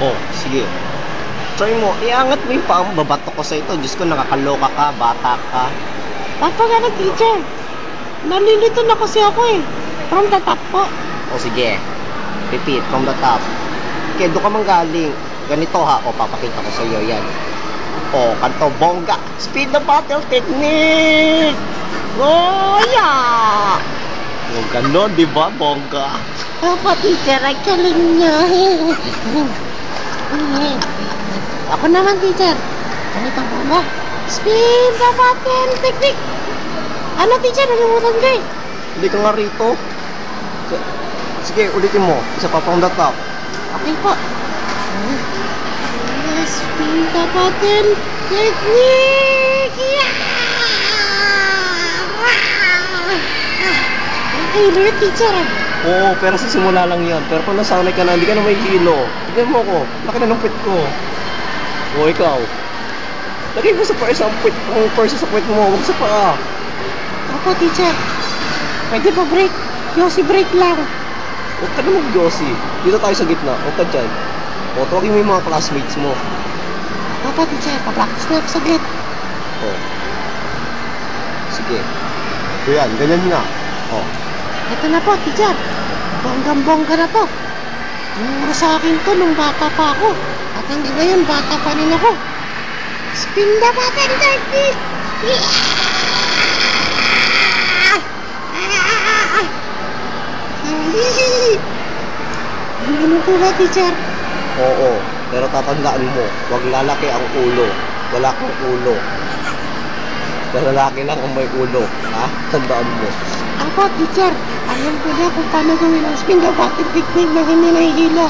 Oh, sige. Try mo, iangat mo yung paa mo, babato ko sa ito. Diyos ko, nakakaloka ka, bata ka. Papa ka na, teacher. Nalilito na kasi ako eh. From the top po. O sige, repeat from the top. Okay, doon ka mang galing. Ganito ha, o papakita ko sa iyo yan. O, kanto, bongga. Speed the battle technique! Oh, yeah! O, ganon, di ba, bongga? Papa, teacher, ay galing niya. Ako naman, teacher. Ganito po ba? Speed the battle technique. Ano, teacher? Nalimutan ko eh. Hindi ka nga rito. Sige, ulitin mo. Isa pa from the top. Okay po. Speed the battle technique. Yeah! Ay, ulit, teacher. Oo, pero sa simula lang yan. Pero kung nasanay ka na, hindi ka na may hilo. Tignan mo ako. Laki na ng puwet ko. O, ikaw. Lagay mo sa pwersa ang puwet, ang pwersa sa puwet mo. Huwag sa paa. Opo, teacher. Pwede pa break. Yossi break lang. Huwag ka na mag-yossi. Dito tayo sa gitna. Huwag ka dyan. O, tawagin mo yung mga classmates mo. Opo, teacher. Pa-practice na ako saglit. O. Sige. O yan, ganyan nga. O. Ito na po, teacher. Bonggang-bongga na po. Tinuro sa akin to nung bata pa ako. At hanggang ngayon, bata pa rin ako. Spin the button, technique! Ano po ba, teacher? Oo. Pero tatandaan mo, huwag lalaki ang ulo. Wala kang ulo. Lalaki lang ang may ulo. Ha? Tandaan mo. Ako, teacher. Alam ko na kung paano gawin ang spin the button technique na hindi nahihilo.